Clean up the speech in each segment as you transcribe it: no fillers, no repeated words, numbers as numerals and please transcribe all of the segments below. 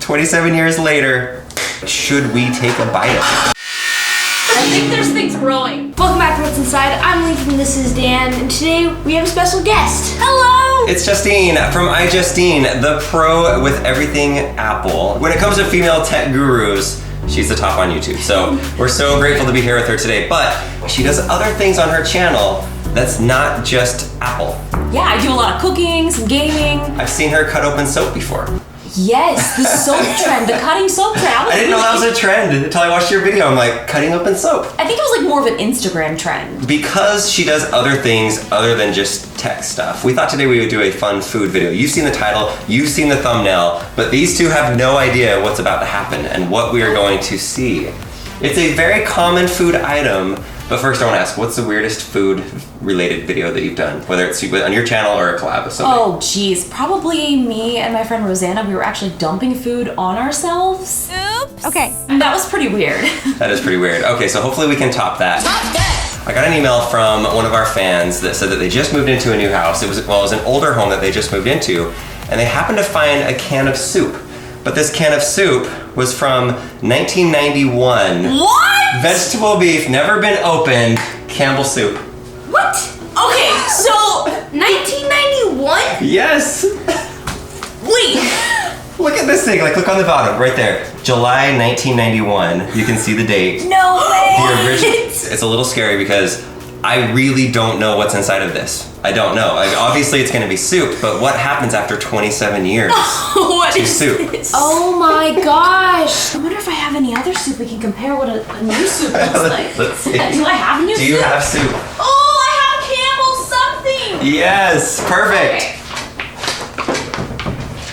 27 years later, should we take a bite of it? I think there's things growing. Welcome back to What's Inside. I'm Leaf and this is Dan, and today we have a special guest. Hello! It's Justine from iJustine, the pro with everything Apple. When it comes to female tech gurus, she's the top on YouTube. So we're so grateful to be here with her today, but she does other things on her channel that's not just Apple. Yeah, I do a lot of cooking, some gaming. I've seen her cut open soap before. Yes, the soap trend, the cutting soap trend. I didn't know that was a trend until I watched your video. I'm like, cutting open soap. I think it was like more of an Instagram trend. Because she does other things other than just tech stuff, we thought today we would do a fun food video. You've seen the title, you've seen the thumbnail, but these two have no idea what's about to happen and what we are going to see. It's a very common food item, but first I want to ask, what's the weirdest food-related video that you've done? Whether it's on your channel or a collab with somebody. Oh geez, probably me and my friend Rosanna, we were actually dumping food on ourselves. Oops. Okay, that was pretty weird. That is pretty weird. Okay, so hopefully we can top that. I got an email from one of our fans that said that they just moved into a new house. It was an older home that they just moved into, and they happened to find a can of soup. But this can of soup was from 1991. What? Vegetable beef, never been opened, Campbell soup. What? Okay, so 1991? Yes! wait. Look at this thing, like look on the bottom, right there. July 1991, you can see the date. No way. The original, it's a little scary because I really don't know what's inside of this. I don't know. Like, obviously it's gonna be soup, but what happens after 27 years What to is soup? this? Oh my gosh! I wonder if I have any other soup we can compare what a new soup looks like. Let's see. Do I have a new soup? Do you have soup? Oh, I have Campbell something! Yes, perfect. Okay.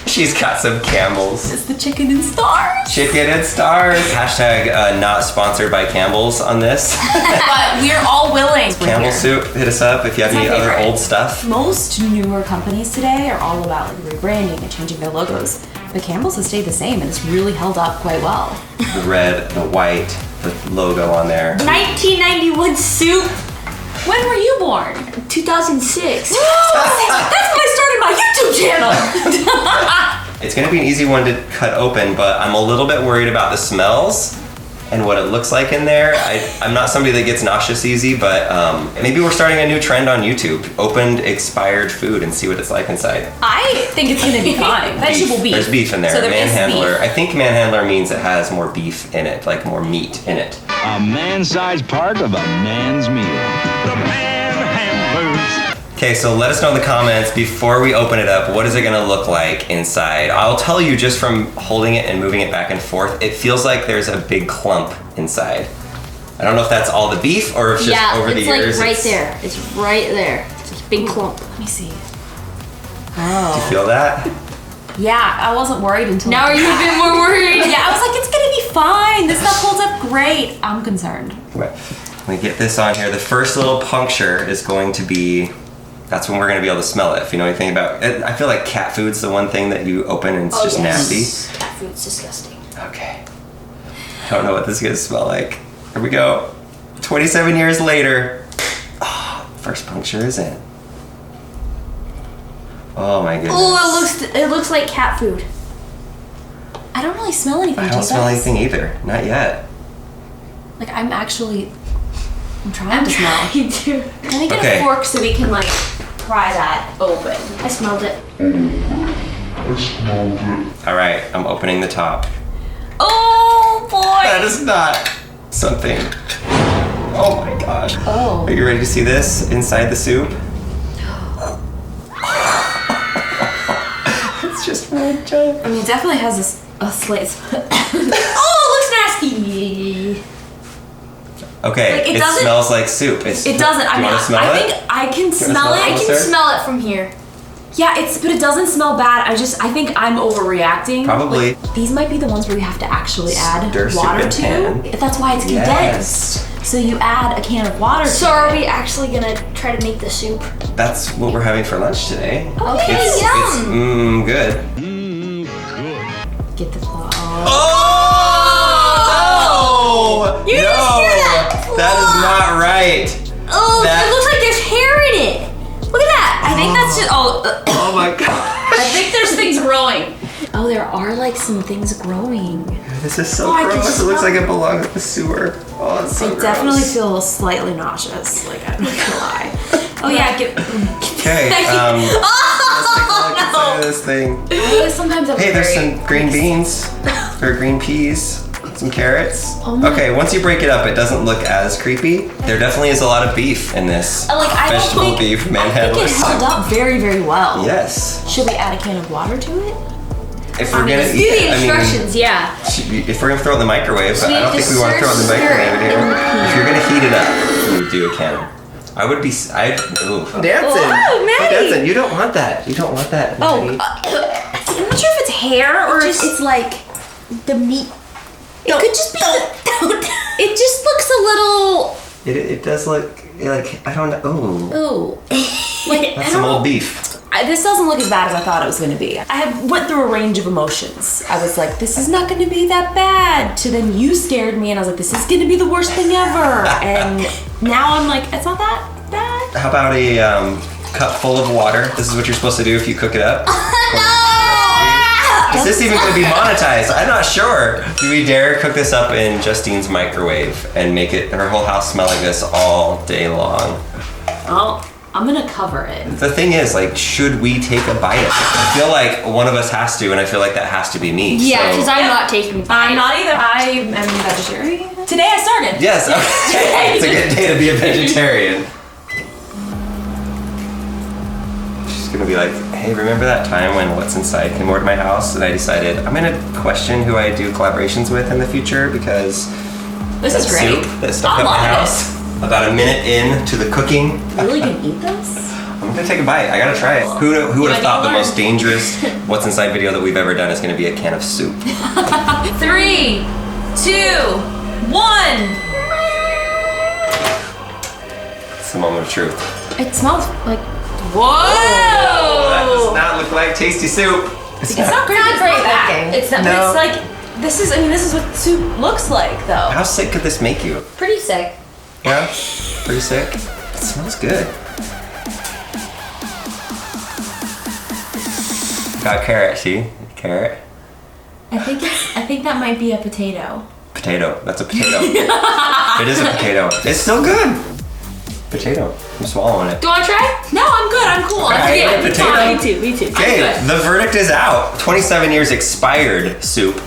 She's got some Campbell's. It's the chicken and stars. Chicken and stars. Hashtag not sponsored by Campbell's on this. But we're all willing. Campbell soup, hit us up if you have It's any my other favorite. old stuff. Most newer companies today are all about like rebranding and changing their logos. But Campbell's has stayed the same and it's really held up quite well. The red, the white, the logo on there. 1991 soup, When were you born? 2006. That's when I started my YouTube channel. It's gonna be an easy one to cut open, but I'm a little bit worried about the smells and what it looks like in there. I'm not somebody that gets nauseous easy, but maybe we're starting a new trend on YouTube. Opened expired food and see what it's like inside. I think it's gonna be fine. Vegetable beef. There's beef in there. So there is Manhandler. beef. I think manhandler means it has more beef in it, like more meat in it. A man-sized part of a man's meal. The manhandlers. Okay, so let us know in the comments before we open it up, what is it gonna look like inside? I'll tell you just from holding it and moving it back and forth, it feels like there's a big clump inside. I don't know if that's all the beef or if it's just over the years. Like right there. It's right there. It's a big clump. Let me see. Do you Oh. feel that? Yeah, I wasn't worried until Now are you a bit more worried? Yeah, I was like, it's gonna be fine. This stuff holds up great. I'm concerned. Let me get this on here. The first little puncture is going to be, that's when we're gonna be able to smell it. If you know anything about it. I feel like cat food's the one thing that you open and it's just nasty. Cat food's disgusting. Okay. I don't know what this is gonna smell like. Here we go. 27 years later. Oh, first puncture is in. Oh my goodness. Oh, it looks like cat food. I don't really smell anything. I do don't you smell guys? anything either. Not yet. Like I'm trying to smell. You do. Let me get Okay. a fork so we can like pry that open. I smelled it. All right, I'm opening the top. Oh boy. That is not something. Oh my god. Oh. Are you ready to see this inside the soup? It's just red junk. I mean, it definitely has a slice. Oh, it looks nasty. Okay, Like, it it doesn't- smells like soup. It doesn't. Do you want to smell I it? think I can wanna smell smell it. it? I can Closer? smell it from here. Yeah, but it doesn't smell bad. I think I'm overreacting. Probably. Like, these might be the ones where you have to actually add Stir soup water in to. pan. That's why it's condensed. So you add a can of water So to are it. we actually gonna try to make the soup? That's what we're having for lunch today. Okay, It's yum. good. Get the claw. Oh! You didn't hear that? That is not right. Oh, That- it looks like there's hair in it. Look at that. I think that's just. Oh my god. I think there's things growing. Oh, there are like some things growing. This is so Oh, I can gross. just It looks smell like it belongs in the sewer. Oh, it's so I gross. definitely feel slightly nauseous. Like, I'm not gonna lie. Oh yeah, Okay, let's take a look inside of this thing. sometimes I'm Hey, there's very- some green beans, or green peas, some carrots. Oh my- Okay, once you break it up, it doesn't look as creepy. There definitely is a lot of beef in this. Like, I don't vegetable think, beef I think manhandler it held soup. up very, very well. Yes. Should we add a can of water to it? If we're gonna Let's do eat the it, instructions, yeah. if we're gonna throw it in the microwave, but So I don't you think we want to throw it in the stir microwave it here. in the If you're gonna heat it up, you would do a can. I would be. Dancing. Whoa, Maddie. Dancing. You don't want that. You don't want that. Oh, Maddie. I'm not sure if it's hair or if it's like the meat. It could just be. It just looks a little. It does look like I don't know. Oh, Ooh. Like that's some old beef. This doesn't look as bad as I thought it was going to be. I went through a range of emotions. I was like, this is not going to be that bad. To then you scared me and I was like, this is going to be the worst thing ever. And now I'm like, it's not that bad. How about a cup full of water? This is what you're supposed to do if you cook it up. Is this even going to be monetized? I'm not sure. Do we dare cook this up in Justine's microwave and make it her whole house smell like this all day long? Oh, I'm going to cover it. The thing is, like, should we take a bite of it? I feel like one of us has to, and I feel like that has to be me. Yeah, so- because I'm not taking I'm not either. I am vegetarian. Today I started. Yes, okay. It's a good day to be a vegetarian. She's gonna be like, hey, remember that time when What's Inside came over to my house and I decided I'm gonna question who I do collaborations with in the future because This is that great. soup that stuck I up my love house. About a minute in to the cooking. Really gonna eat this? I'm gonna take a bite. I gotta try it. Who would have thought the most dangerous What's Inside video that we've ever done is gonna be a can of soup? 3, 2, 1. It's the moment of truth. It smells like. Whoa! That does not look like tasty soup. It's not great. It's not bad. It's not. No. It's like this is. I mean, this is what soup looks like, though. How sick could this make you? pretty sick. Yeah? Pretty sick? It smells good. Got carrot, see? Carrot. I think that might be a potato. Potato. That's a potato. It is a potato. It's still good. Potato. I'm swallowing it. Do you want to try? No, I'm good. I'm cool. I'm Okay, good. potato. Fine. Me too, me too. Okay, the verdict is out. 27 years expired soup.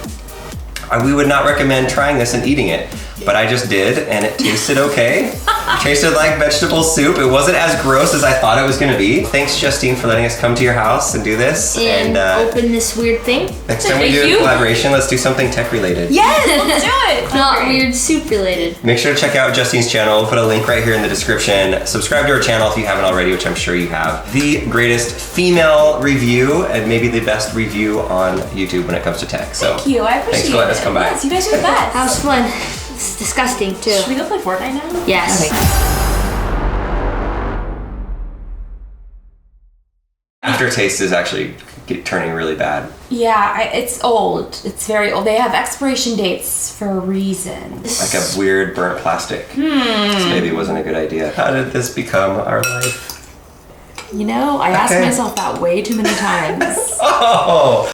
We would not recommend trying this and eating it, but I just did, and it tasted okay. It tasted like vegetable soup. It wasn't as gross as I thought it was gonna be. Thanks, Justine, for letting us come to your house and do this. And open this weird thing. Next time we Thank do a you. collaboration, let's do something tech related. Yes, let's do it. Not weird soup related. Make sure to check out Justine's channel. We'll put a link right here in the description. Subscribe to her channel if you haven't already, which I'm sure you have. The greatest female review and maybe the best review on YouTube when it comes to tech. So Thank you. I appreciate thanks for letting it. us come by. Yes, you guys are the best. That was fun. It's disgusting too. Should we go play Fortnite now? Yes. Okay. Aftertaste is actually turning really bad. Yeah, it's old. It's very old. They have expiration dates for a reason. Like a weird burnt plastic. So maybe it wasn't a good idea. How did this become our life? You know, I asked Okay. myself that way too many times. Oh!